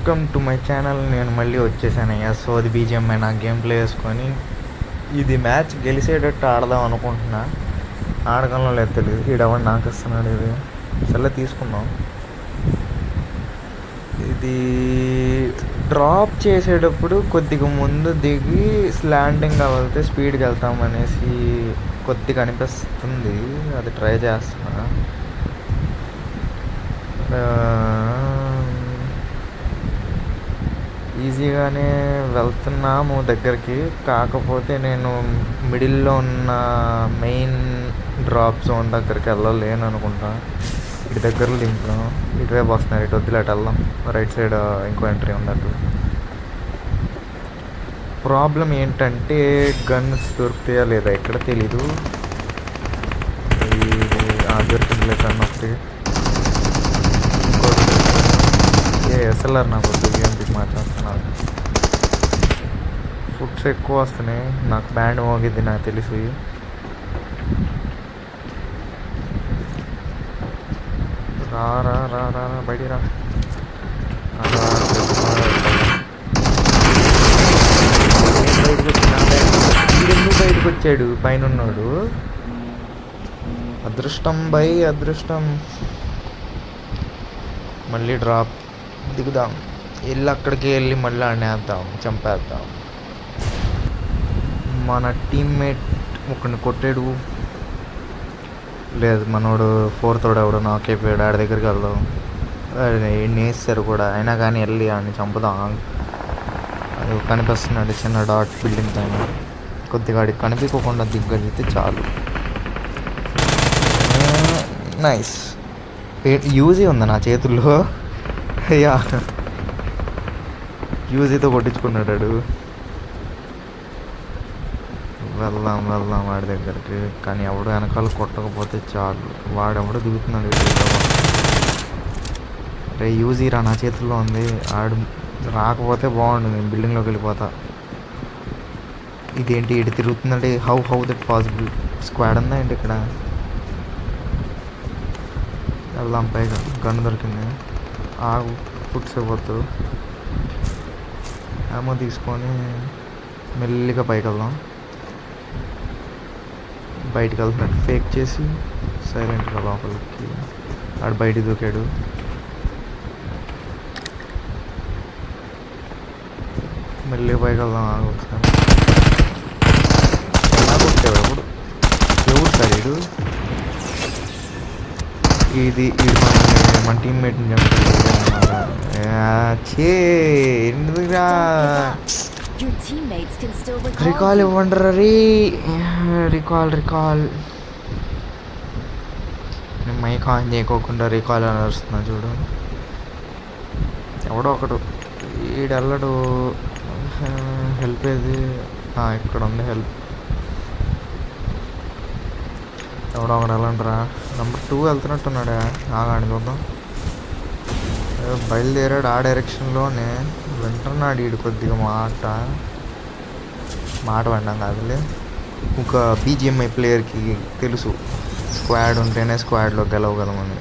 Welcome to my channel. నేను మళ్ళీ వచ్చేసాను. సో అది బీజిఎంఐ నా గేమ్ ప్లే వేసుకొని ఇది మ్యాచ్ గెలిచేటట్టు ఆడదాం అనుకుంటున్నా. ఆడగంలో లేదు తెలియదు. ఈడెవడు నాకు ఇస్తున్నాడు. ఇది సరే తీసుకుందాం. ఇది డ్రాప్ చేసేటప్పుడు కొద్దిగా ముందు దిగి స్లాండింగ్ వెళ్తే స్పీడ్కి వెళ్తామనేసి కొద్దిగా అనిపిస్తుంది. అది ట్రై చేస్తున్నా. ఈజీగానే వెళ్తున్నాము దగ్గరికి. కాకపోతే నేను మిడిల్లో ఉన్న మెయిన్ డ్రాప్ జోన్ దగ్గరికి వెళ్ళలేను అనుకుంటా. ఇటు దగ్గరలో దింపుదాం. ఇటువైపు వస్తున్నారు. ఇటు వద్దులు అటు వెళ్దాం. రైట్ సైడ్ ఇంకో ఎంట్రీ ఉన్నట్టు. ప్రాబ్లం ఏంటంటే గన్స్ దొరుకుతాయా లేదా ఎక్కడ తెలీదు. దొరికింది కన్ను వస్తే ఎస్ఎల్ఆర్ నాకు వద్దు. గేమ్కి మాట్లాడుతున్నాను. ఫుడ్స్ ఎక్కువ వస్తున్నాయి. నాకు బ్యాండ్ మోగిద్ది నాకు తెలిసి. రా రా రా రా బయటికి రా. ఎందుకు బయటకు వచ్చాడు పైన ఉన్నాడు? అదృష్టం బై అదృష్టం. మళ్ళీ డ్రాప్ దిగుదాం. వెళ్ళి అక్కడికి వెళ్ళి మళ్ళీ అనేద్దాం, చంపేద్దాం. మన టీమ్మేట్ ఒకరిని కొట్టాడు. లేదు మనోడు ఫోర్త్ వాడు ఎవడో నాకైపోయాడు. ఆడి దగ్గరికి వెళ్దాం. వేస్తారు కూడా అయినా కానీ వెళ్ళి ఆడిని చంపుదాం. అది కనిపిస్తున్నాడు చిన్న డాట్ బిల్డింగ్ పైన. కొద్దిగా ఆడికి కనిపించకుండా దిగ్గలిగితే చాలు. నైస్. యూజీ ఉంది నా చేతుల్లో. అయ్యా యూజీతో కొట్టించుకున్నాడు. వెళ్దాం వాడి దగ్గరికి. కానీ ఎవడు వెనకాల కొట్టకపోతే చాలు. వాడెవడో దిగుతున్నాడు. రే యూజీ రా, నా చేతుల్లో ఉంది. ఆడు రాకపోతే బాగుండు. నేను బిల్డింగ్లోకి వెళ్ళిపోతా. ఇదేంటి ఇటు తిరుగుతుందంటే హౌ దట్ పాసిబుల్? స్క్వాడ్ ఉందా ఏంటి ఇక్కడ? వెళ్దాం. పైగా గన్ను దొరికింది. ఆగు, ఫుడ్స్ ఇవ్వద్దు. ఏమో తీసుకొని మెల్లిగా పైకి వెళ్దాం. బయటికి వెళ్తున్నట్టు ఫేక్ చేసి సైలెంట్గా లోపలికి. ఆడు బయటికి దూకాడు. మెల్లిగా పైకి వెళ్దాం. ఆగు ఒకసారి. ఎలా కొట్టాడు ఎప్పుడు? ఎవరు సార్ వీడు? ఇది మన టీమ్మేట్ని చంపుతున్నారా? ఎందుకురా రికాల్ ఇవ్వండి రీ. రికాల్ నేను మైక్ ఆన్ చేయకోకుండా రికాల్ అని వస్తున్నా చూడు. ఎవడో ఒకడు ఈడెళ్ళడు. హెల్ప్ ఏది? ఇక్కడ ఉంది హెల్ప్. ఎవడో ఒకడు వెళ్ళండిరా. నెంబర్ 2 వెళ్తున్నట్టున్నాడా? ఆగాని చూద్దాం. బయలుదేరాడు ఆ డైరెక్షన్లోనే. వింటున్నాడు ఈడు కొద్దిగా మాట వినడం కాదులే. ఒక బీజిఎంఐ ప్లేయర్కి తెలుసు స్క్వాడ్ ఉంటేనే స్క్వాడ్లో గెలవగలమని.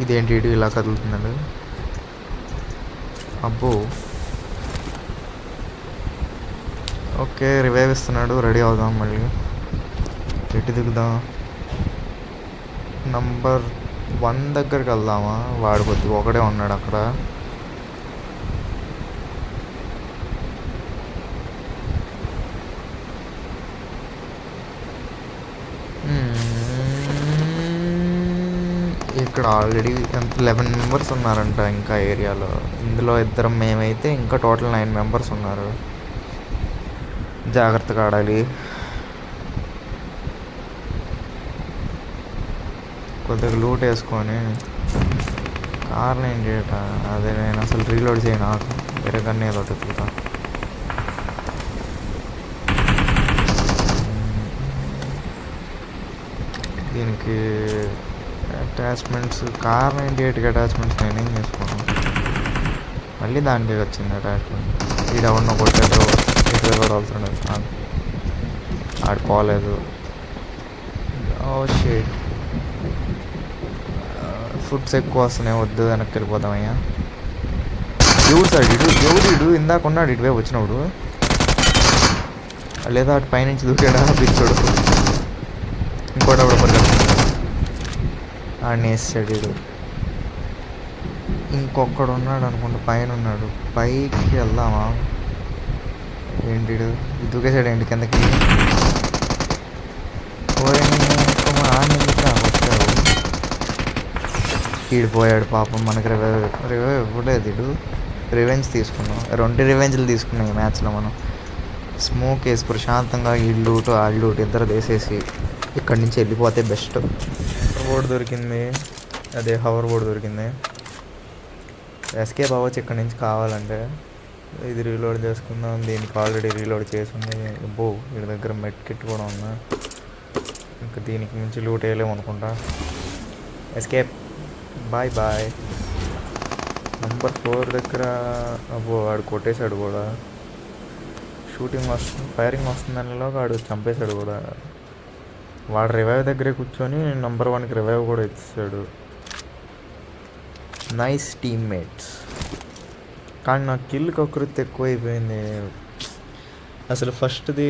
ఇదేంటి ఇటు ఇలా కదులుతున్నాడు? అబ్బో. ఓకే రివైవ్ ఇస్తున్నాడు. రెడీ అవుదాం. మళ్ళీ ఎటు దిగుదాం? నంబర్ 1 దగ్గరికి వెళ్దామా? వాడు కొద్దిగా ఒకడే ఉన్నాడు అక్కడ. ఇక్కడ ఆల్రెడీ 11 మెంబర్స్ ఉన్నారంట ఇంకా ఏరియాలో. ఇందులో 2 మేమైతే ఇంకా టోటల్ 9 మెంబర్స్ ఉన్నారు. జాగ్రత్తగా ఆడాలి. కొద్దిగా లూట్ వేసుకొని కార్లు ఏం చేయట. అదే నేను అసలు రీలోడ్ చేయను. నాకు వేరే గన్ను ఏదో వెతుకుతా. దీనికి అటాచ్మెంట్స్ కార్ 98కి అటాచ్మెంట్స్ నేనేం చేసుకున్నాను. మళ్ళీ దానికి వచ్చింది అటాచ్మెంట్. ఈడెవడో కొట్టాడు. ఇటు కూడా వెళ్తున్నాడు. ఆడుకోలేదు. ఓ షేట్. ఫుడ్స్ ఎక్కువ వస్తున్నాయి, వద్దు వెనక్కి వెళ్ళిపోతామయ్యా. ఎవరు సార్ ఎవరు ఇందాక ఉన్నాడు ఇటువే వచ్చినప్పుడు, లేదా అటు పైనుంచి దూకాడా బిచ్చోడు. ఇంకోటి అప్పుడు పరిగెత్తాడు ఆడిని వేసాడు వీడు. ఇంకొకడు ఉన్నాడు అనుకుంటా, పైన ఉన్నాడు. పైకి వెళ్దామా ఏంటి దూకేసాడు ఏంటి కిందకి. వచ్చాడు ఈడిపోయాడు పాపం. మనకి రివైవ్ ఇవ్వలేదు వీడు. రివెంజ్ తీసుకున్నాం, 2 రివెంజ్లు తీసుకున్నాం ఈ మ్యాచ్లో మనం. స్మోక్ వేసి ప్రశాంతంగా ఇల్లు ఆళ్ళు ఇద్దరు వేసేసి ఇక్కడి నుంచి వెళ్ళిపోతే బెస్ట్. బోర్డు దొరికింది, అదే హవర్ బోర్డు దొరికింది. ఎస్కేప్ అవ్వచ్చు ఇక్కడి నుంచి కావాలంటే. ఇది రీలోడ్ చేసుకుందాం, దీనికి ఆల్రెడీ రీలోడ్ చేసి ఉంది. వీడి దగ్గర మెడ్ కిట్ కూడా ఉందా. ఇంకా దీనికి మించి లూట్ వేయలేము అనుకుంటా. Escape, bye bye. నంబర్ 4 దగ్గర వాడు కొట్టేశాడు కూడా. షూటింగ్ వస్తుంది, ఫైరింగ్ వస్తుందనిలో వాడు చంపేశాడు కూడా. వాడు రివైవ్ దగ్గరే కూర్చొని నంబర్ 1కి రివైవ్ కూడా ఇచ్చాడు. Nice teammates. కానీ నాకు కిల్కి ఒకరితో ఎక్కువైపోయింది. అసలు ఫస్ట్ది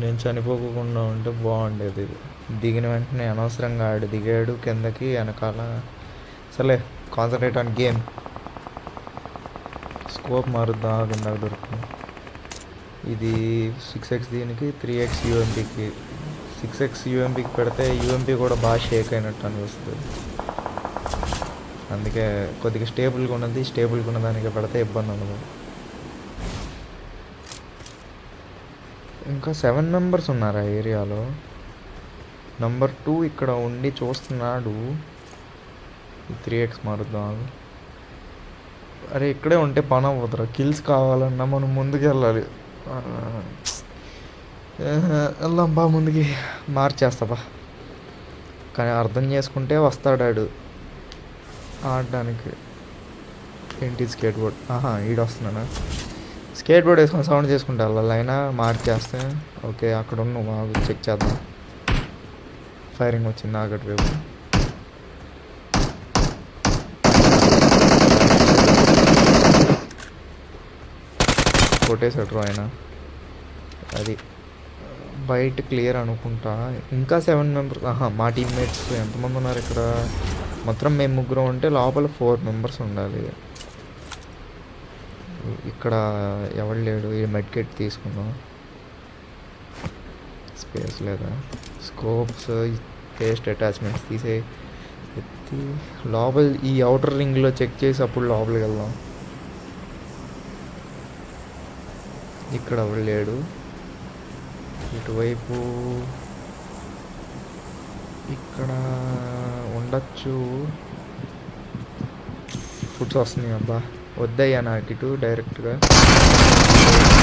నేను చనిపోకుండా ఉంటే బాగుండేది. దిగిన వెంటనే అనవసరంగా ఆడు దిగాడు కిందకి వెనకాల. సరే కాన్సన్ట్రేట్ ఆన్ గేమ్. స్కోప్ మారుద్దాం, కిందకి దొరుకుతుంది. ఇది 6x దీనికి, 3x యూఎంపీకి. 6x యూఎంపీకి పెడితే యూఎంపీ కూడా బాగా షేక్ అయినట్టు అనిపిస్తుంది. అందుకే కొద్దిగా స్టేబుల్గా ఉన్న దానికి పెడితే ఇబ్బంది ఉండదు. ఇంకా 7 మెంబర్స్ ఉన్నారు ఆ ఏరియాలో. నంబర్ 2 ఇక్కడ ఉండి చూస్తున్నాడు. 3x మారుద్దాం. అరే ఇక్కడే ఉంటే పని అవ్వదురా. కిల్స్ కావాలన్నా మనం ముందుకు వెళ్ళాలి. వెళ్దాం బా ముందుకి, మార్చేస్తా. కానీ అర్థం చేసుకుంటే వస్తాడాడు ఆడడానికి. ఏంటి స్కేట్ బోర్డ్? ఈడొస్తున్నానా? స్కేట్ బోర్డ్ వేసుకొని సౌండ్ చేసుకుంటా వెళ్ళాలి. అయినా మార్చేస్తే ఓకే. అక్కడ ఉన్న మాకు చెక్ చేద్దాం. ఫైరింగ్ వచ్చింది ఆగటి వైపు. కొట్టేసాడు ఆయన. అది బయట క్లియర్ అనుకుంటా. ఇంకా 7 మెంబర్స్. మా టీమ్మేట్స్ ఎంతమంది ఉన్నారు ఇక్కడ? మొత్తం మేము 3 ఉంటే లోపల 4 మెంబర్స్ ఉండాలి. ఇక్కడ ఎవరు లేడు. ఈ మెడ్ కిట్ తీసుకుందాం. స్పేస్ లేదా? స్కోప్స్, పేస్ట్ అటాచ్మెంట్స్ తీసే ఎత్తి లోపల ఈ అవుటర్ రింగ్లో చెక్ చేసి అప్పుడు లోపలికి వెళ్దాం. ఇక్కడ ఎవరు లేడు. ఇటువైపు ఇక్కడ ఉండొచ్చు. ఫుడ్స్ వస్తున్నాయి. అబ్బా వద్దయ్యా నాకు ఇటు డైరెక్ట్గా.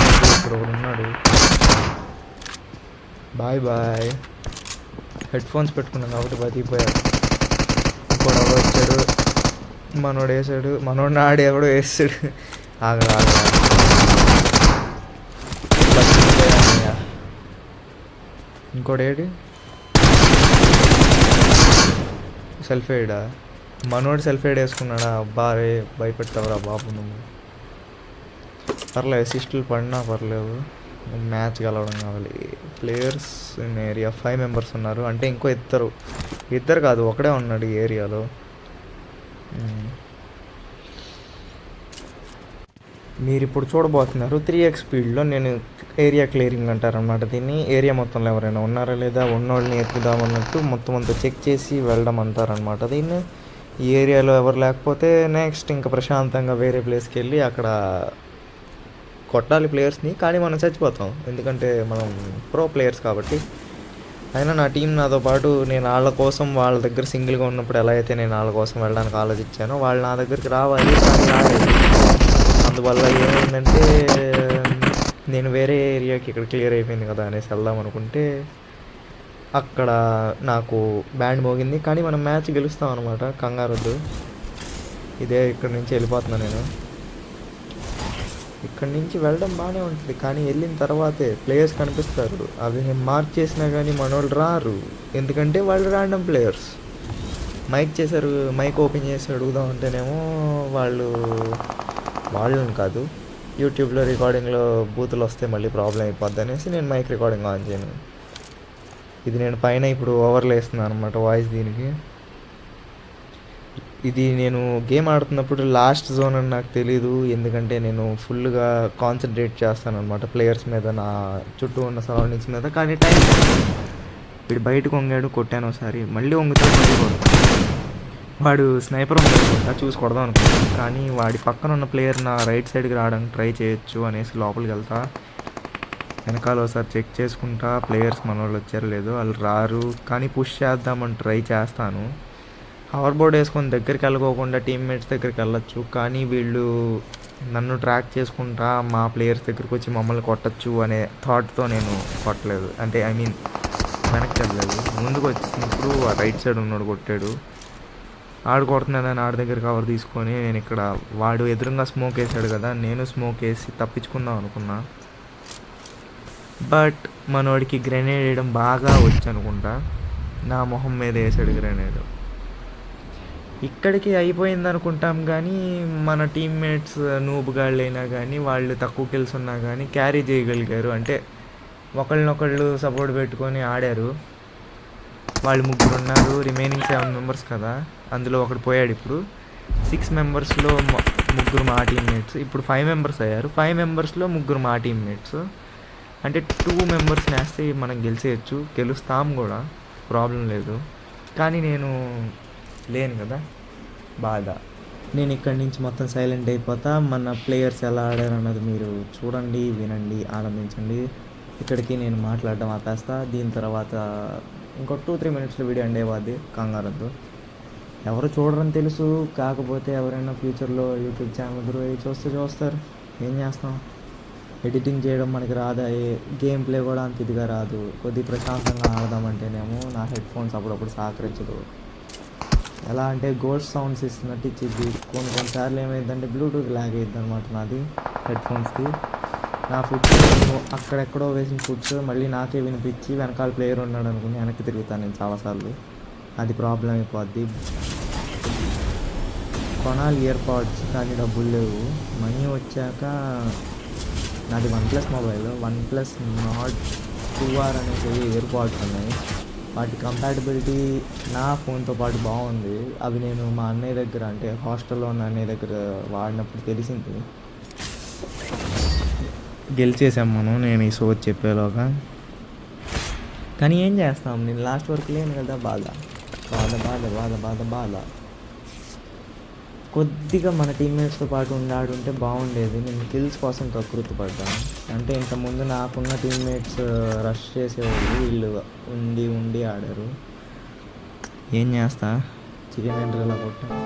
ఇక్కడ ఒకడు ఉన్నాడు. Bye bye. హెడ్ ఫోన్స్ పెట్టుకున్నాం కాబట్టి బతికిపోయాడు. ఇంకోటి ఎవడో వచ్చాడు, మనోడు వేసాడు. మనోడిని ఆడి ఎవడో వేస్తాడు. ఆగ ఇంకోటి ఏడి సెల్ఫ్ ఎయిడా? మనోడు సెల్ఫ్ ఎయిడ్ వేసుకున్నాడా? అబ్బా రే భయపెడతావురా బాబు నువ్వు. పర్లేదు, అసిస్టులు పడినా పర్లేదు, మ్యాచ్ గెలవడం కావాలి. ప్లేయర్స్ ఇన్ ఏరియా 5 మెంబర్స్ ఉన్నారు. అంటే ఇంకో ఇద్దరు కాదు, ఒకడే ఉన్నాడు ఈ ఏరియాలో. మీరు ఇప్పుడు చూడబోతున్నారు 3x స్పీడ్లో నేను ఏరియా క్లియరింగ్ అంటారనమాట దీన్ని. ఏరియా మొత్తంలో ఎవరైనా ఉన్నారా లేదా, ఉన్నోళ్ళని ఎత్తుకుదామన్నట్టు మొత్తం అంతా చెక్ చేసి వెళ్ళడం అంటారనమాట దీన్ని. ఈ ఏరియాలో ఎవరు లేకపోతే నెక్స్ట్ ఇంకా ప్రశాంతంగా వేరే ప్లేస్కి వెళ్ళి అక్కడ కొట్టాలి ప్లేయర్స్ని. కానీ మనం చచ్చిపోతాం, ఎందుకంటే మనం ప్రో ప్లేయర్స్ కాబట్టి. అయినా నా టీం నాతో పాటు, నేను వాళ్ళ కోసం వాళ్ళ దగ్గర సింగిల్గా ఉన్నప్పుడు ఎలా అయితే నేను వాళ్ళ కోసం వెళ్ళడానికి ఆలోచించానో, వాళ్ళు నా దగ్గరికి రావాలి కానీ రాలేదు. అందువల్ల ఏమైందంటే నేను వేరే ఏరియాకి ఇక్కడ క్లియర్ అయిపోయింది కదా అనేసి వెళ్దాం అనుకుంటే అక్కడ నాకు బ్యాండ్ మోగింది. కానీ మనం మ్యాచ్ గెలుస్తాం అనమాట, కంగారొద్దు. ఇదే ఇక్కడి నుంచి వెళ్ళిపోతున్నాను నేను. ఇక్కడి నుంచి వెళ్ళడం బాగానే ఉంటుంది, కానీ వెళ్ళిన తర్వాతే ప్లేయర్స్ కనిపిస్తారు. అవి నేను మార్క్ చేసినా కానీ మనోళ్ళు రారు, ఎందుకంటే వాళ్ళు ర్యాండమ్ ప్లేయర్స్. మైక్ ఓపెన్ చేసి అడుగుదాం అంటేనేమో వాళ్ళని కాదు, యూట్యూబ్లో రికార్డింగ్లో బూతులు వస్తే మళ్ళీ ప్రాబ్లం అయిపోద్ది అనేసి నేను మైక్ రికార్డింగ్ ఆన్ చేయను. ఇది నేను పైన ఇప్పుడు ఓవర్లో వేస్తున్నాను అనమాట వాయిస్ దీనికి. ఇది నేను గేమ్ ఆడుతున్నప్పుడు లాస్ట్ జోన్ అని నాకు తెలీదు, ఎందుకంటే నేను ఫుల్గా కాన్సన్ట్రేట్ చేస్తాను అనమాట ప్లేయర్స్ మీద, నా చుట్టూ ఉన్న సరౌండింగ్స్ మీద. కానీ టైం వీడు బయటకు వంగాడు, కొట్టాను ఒకసారి, మళ్ళీ వంగుతాడు, మళ్ళీ కొడతాను. వాడు స్నైపర్ ఉందనుకుంటా, చూసి కొడదాం అనుకుంటాను, కానీ వాడి పక్కన ఉన్న ప్లేయర్ నా రైట్ సైడ్కి రావడానికి ట్రై చేయొచ్చు అనేసి లోపలికి వెళ్తా. వెనకాల ఒకసారి చెక్ చేసుకుంటా ప్లేయర్స్ మన వాళ్ళు వచ్చారో లేదో. వాళ్ళు రారు, కానీ పుష్ చేద్దామని ట్రై చేస్తాను. హవర్ బోర్డ్ వేసుకొని దగ్గరికి వెళ్ళకోకుండా టీమ్మేట్స్ దగ్గరికి వెళ్ళొచ్చు, కానీ వీళ్ళు నన్ను ట్రాక్ చేసుకుంటా మా ప్లేయర్స్ దగ్గరికి వచ్చి మమ్మల్ని కొట్టచ్చు అనే థాట్తో నేను కొట్టలేదు. అంటే వెనక్కి వెళ్ళలేదు, ముందుకు వచ్చినప్పుడు ఆ రైట్ సైడ్ ఉన్నాడు కొట్టాడు. ఆడు కొడుతున్నాడని ఆడి దగ్గర కవర్ తీసుకొని నేను ఇక్కడ, వాడు ఎదురుగా స్మోక్ వేసాడు కదా, నేను స్మోక్ వేసి తప్పించుకుందాం అనుకున్నా. బట్ మనోడికి గ్రెనేడ్ వేయడం బాగా వచ్చు అనుకుంటా, నా మొహం మీద వేసాడు గ్రెనేడ్. ఇక్కడికి అయిపోయింది అనుకుంటాం, కానీ మన టీమ్మేట్స్ నూబుగాళ్ళు అయినా కానీ వాళ్ళు తక్కువ కిల్స్ ఉన్నా కానీ క్యారీ చేయగలిగారు. అంటే ఒకళ్ళనొకళ్ళు సపోర్ట్ పెట్టుకొని ఆడారు. వాళ్ళు 3 ఉన్నారు, రిమైనింగ్ 7 మెంబర్స్ కదా, అందులో ఒకడు పోయాడు. ఇప్పుడు 6 మెంబర్స్లో 3 మా టీమ్మేట్స్, ఇప్పుడు 5 మెంబర్స్ అయ్యారు. 5 మెంబర్స్లో 3 మా టీమ్మేట్స్. అంటే 2 మెంబర్స్ని వేస్తే మనం గెలుస్తాం కూడా, ప్రాబ్లం లేదు. కానీ నేను లేను కదా, బాధ. నేను ఇక్కడి నుంచి మొత్తం సైలెంట్ అయిపోతా. మన ప్లేయర్స్ ఎలా ఆడారు అన్నది మీరు చూడండి, వినండి, ఆనందించండి. ఇక్కడికి నేను మాట్లాడడం ఆపేస్తా. దీని తర్వాత ఇంకో 2-3 మినిట్స్లో వీడియో ఎండ్ అయిపోద్ది, కంగారద్దు. ఎవరు చూడరని తెలుసు, కాకపోతే ఎవరైనా ఫ్యూచర్లో యూట్యూబ్ ఛానల్ చూస్తారు. ఏం చేస్తాం, ఎడిటింగ్ చేయడం మనకి రాదా, గేమ్ ప్లే కూడా అంత ఇదిగా రాదు. కొద్దిగా ప్రశాంతంగా ఆడదామంటేనేమో నా హెడ్ఫోన్స్ అప్పుడప్పుడు సహకరించదు. ఎలా అంటే గోస్ట్ సౌండ్స్ ఇస్తున్నట్టు ఇచ్చిద్ది. కొన్నిసార్లు ఏమైందంటే బ్లూటూత్ లాగ్ అయ్యిద్ది అనమాట నాది హెడ్ఫోన్స్కి. నా ఫుడ్స్ అక్కడెక్కడో వేసిన ఫుడ్స్ మళ్ళీ నాకే వినిపించి వెనకాల ప్లేయర్ ఉన్నాడు అనుకుని వెనక్కి తిరుగుతాను నేను చాలాసార్లు. అది ప్రాబ్లం అయిపోద్ది. కొనాలి ఇయర్ పాడ్స్, కానీ డబ్బులు లేవు. మనీ వచ్చాక నాది OnePlus mobile, OnePlus Nord 2R అనేసి ఇయర్ పాడ్స్ ఉన్నాయి. వాటి కంపాటబిలిటీ నా ఫోన్తో పాటు బాగుంది. అవి నేను మా అన్నయ్య దగ్గర, అంటే హాస్టల్లో ఉన్న అన్నయ్య దగ్గర వాడినప్పుడు తెలిసింది. గెలిచేసాం మనం, నేను ఈ సోచ్ చెప్పేలోగా. కానీ ఏం చేస్తాం, నేను లాస్ట్ వరకు లేను కదా, బాధ. కొద్దిగా మన టీమ్మేట్స్తో పాటు ఆడుంటే బాగుండేది. నేను కిల్స్ కోసం కకృతి పడ్డాను. అంటే ఇంతకుముందు నాకున్న టీమ్మేట్స్ రష్ చేసేవాళ్ళు, వీళ్ళు ఉండి ఆడారు. ఏం చేస్తా, చికెన్ ఎంటర్ ఎలా కొట్టాను.